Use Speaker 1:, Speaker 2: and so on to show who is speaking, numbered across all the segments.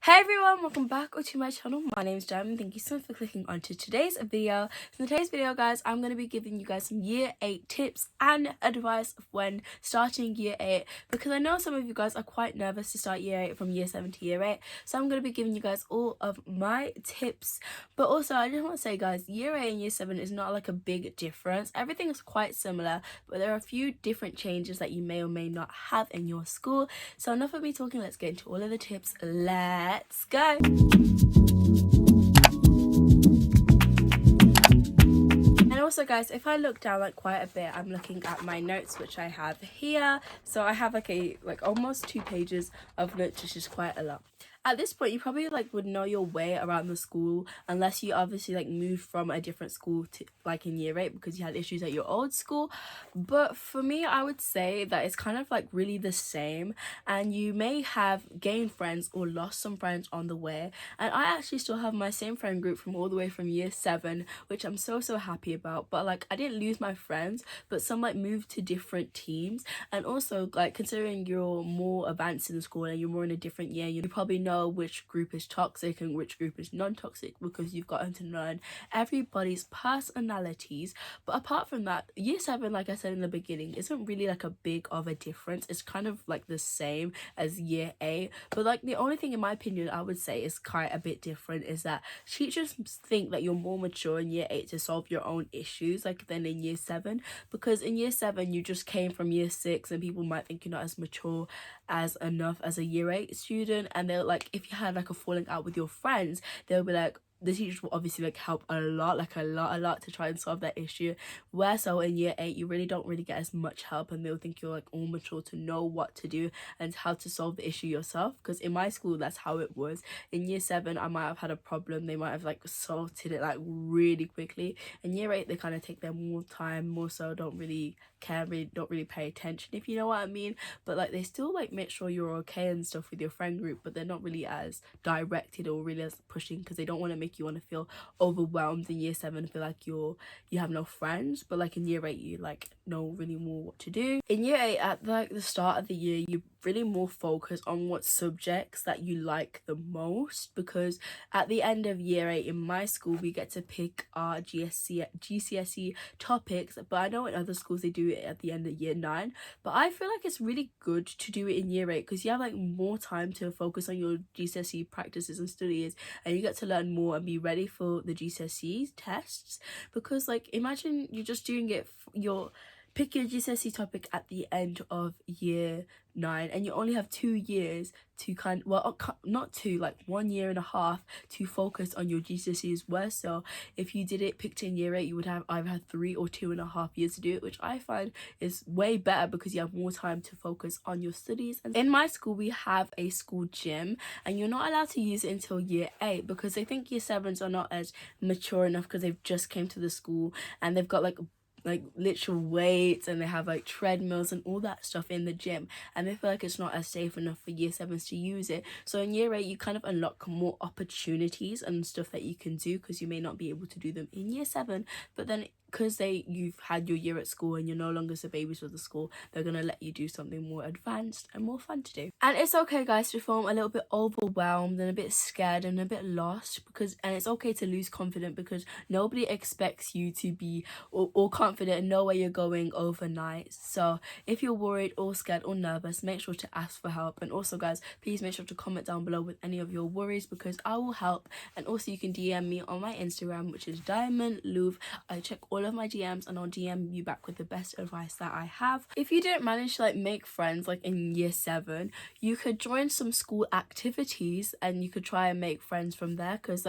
Speaker 1: Hey everyone, welcome back to my channel. My name is Jem. Thank you so much for clicking onto today's video. So in today's video, guys, I'm going to be giving you guys some year 8 tips and advice when starting year 8, because I know some of you guys are quite nervous to start year 8 from year 7 to year 8. So I'm going to be giving you guys all of my tips. But also, I just want to say, guys, year 8 and year 7 is not like a big difference. Everything is quite similar, but there are a few different changes that you may or may not have in your school. So enough of me talking, let's get into all of the tips. Let's go. And also, guys, if I look down like quite a bit, I'm looking at my notes, which I have here. So I have like almost 2 pages of notes, which is quite a lot. At this point, you probably would know your way around the school, unless you obviously moved from a different school to in year 8 because you had issues at your old school. But for me, I would say that it's kind of really the same, and you may have gained friends or lost some friends on the way. And I actually still have my same friend group from all the way from year 7, which I'm so happy about. But I didn't lose my friends, but some moved to different teams. And also, considering you're more advanced in the school and you're more in a different year, you probably know which group is toxic and which group is non-toxic, because you've gotten to learn everybody's personalities. But apart from that, year 7, like I said in the beginning, isn't really a big of a difference. It's kind of the same as year 8, but the only thing in my opinion I would say is quite a bit different is that teachers think that you're more mature in year 8 to solve your own issues than in year 7, because in year 7 you just came from year 6 and people might think you're not as mature as enough as a year 8 student. And they're if you had a falling out with your friends, they'll be the teachers will obviously help a lot to try and solve that issue. Where so in year 8 you really don't get as much help, and they'll think you're all mature to know what to do and how to solve the issue yourself. Because in my school, that's how it was. In year 7, I might have had a problem, they might have sorted it really quickly. In year 8, they kind of take their more time, more so don't really care, don't really pay attention, if you know what I mean. But they still make sure you're okay and stuff with your friend group, but they're not really as directed or really as pushing, because they don't want to make you want to feel overwhelmed in year 7, feel you have no friends. But in year 8, you know really more what to do. In year 8, at the start of the year, you really more focus on what subjects that you like the most, because at the end of year 8 in my school we get to pick our GCSE topics. But I know in other schools they do it at the end of year 9, but I feel it's really good to do it in year 8, because you have more time to focus on your GCSE practices and studies, and you get to learn more and be ready for the GCSE tests. Because imagine you're just doing it pick your GCSE topic at the end of year 9, and you only have 2 years to not 2, 1 year and a half to focus on your GCSEs. Where so if you did it picked in year 8, you would have either had 3 or 2.5 years to do it, which I find is way better, because you have more time to focus on your studies. And in my school we have a school gym, and you're not allowed to use it until year 8, because they think year 7s are not as mature enough, because they've just came to the school and they've got literal weights, and they have treadmills and all that stuff in the gym, and they feel it's not as safe enough for year 7s to use it. So in year 8 you kind of unlock more opportunities and stuff that you can do, because you may not be able to do them in year 7, but then because you've had your year at school and you're no longer the babies of the school, they're gonna let you do something more advanced and more fun to do. And it's okay, guys, to feel a little bit overwhelmed and a bit scared and a bit lost, and it's okay to lose confidence, because nobody expects you to be all confident and know where you're going overnight. So if you're worried or scared or nervous, make sure to ask for help. And also, guys, please make sure to comment down below with any of your worries, because I will help. And also you can DM me on my Instagram, which is Diamond Louvre. I check all of my DMs and I'll DM you back with the best advice that I have. If you didn't manage to make friends in year 7, you could join some school activities and you could try and make friends from there, because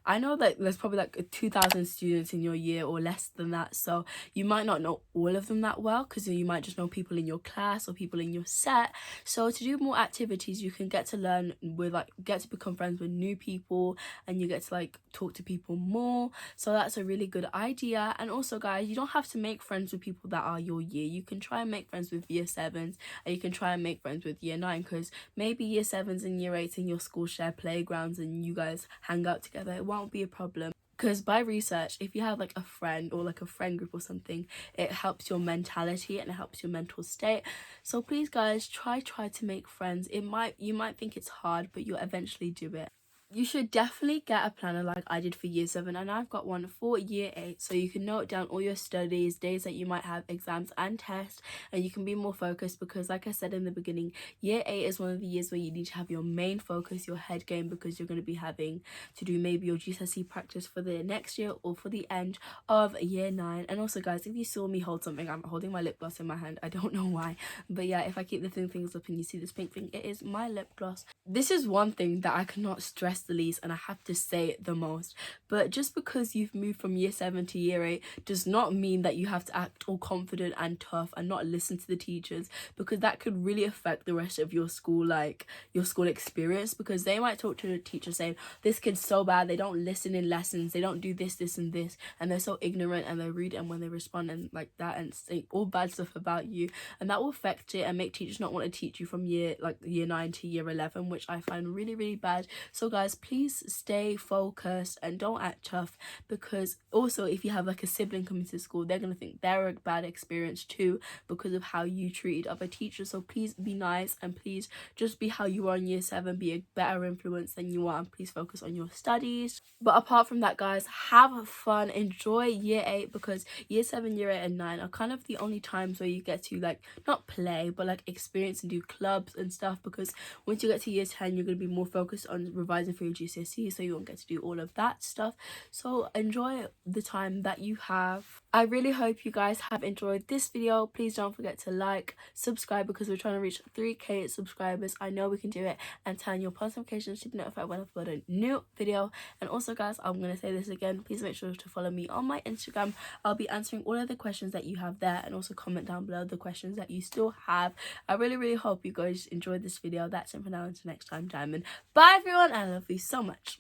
Speaker 1: I know that there's probably 2,000 students in your year or less than that, so you might not know all of them that well, because you might just know people in your class or people in your set. So to do more activities, you can get to learn with get to become friends with new people, and you get to talk to people more. So that's a really good idea. And also, guys, you don't have to make friends with people that are your year. You can try and make friends with year 7s, and you can try and make friends with year 9, because maybe year 7s and year 8s in your school share playgrounds and you guys hang out together. It won't be a problem. because by research, if you have like a friend or like a friend group or something, it helps your mentality and it helps your mental state. So please guys, try to make friends. You might think it's hard, but you'll eventually do it. You should definitely get a planner like I did for year 7, and I've got one for year 8, so you can note down all your studies, days that you might have exams and tests, and you can be more focused, because like I said in the beginning, year 8 is one of the years where you need to have your main focus, your head game, because you're going to be having to do maybe your GCSE practice for the next year or for the end of year 9. And also guys, if you saw me hold something, I'm holding my lip gloss in my hand. I don't know why, but yeah, if I keep lifting things up and you see this pink thing, it is my lip gloss. This is one thing that I cannot stress the least, and I have to say it the most. But just because you've moved from year 7 to year 8 does not mean that you have to act all confident and tough and not listen to the teachers, because that could really affect the rest of your school, like your school experience, because they might talk to the teacher saying, this kid's so bad, they don't listen in lessons, they don't do this and this, and they're so ignorant and they're rude, and when they respond and like that and say all bad stuff about you, and that will affect it and make teachers not want to teach you from year 9 to year 11, which I find really bad. So guys, please stay focused and don't act tough, because also if you have like a sibling coming to school, they're gonna think they're a bad experience too because of how you treated other teachers. So please be nice, and please just be how you are in year 7, be a better influence than you are, and please focus on your studies. But apart from that guys, have fun, enjoy year 8, because year 7, year 8 and 9 are kind of the only times where you get to like not play but like experience and do clubs and stuff, because once you get to year 10 you're going to be more focused on revising for your GCSE, so you won't get to do all of that stuff. So enjoy the time that you have. I really hope you guys have enjoyed this video. Please don't forget to like, subscribe, because we're trying to reach 3k subscribers. I know we can do it, and turn your post notifications to be notified when I upload a new video. And also guys, I'm going to say this again, please make sure to follow me on my Instagram. I'll be answering all of the questions that you have there, and also comment down below the questions that you still have. I really hope you guys enjoyed this video. That's it for now. Until next time, Diamond. Bye everyone, and I love you so much.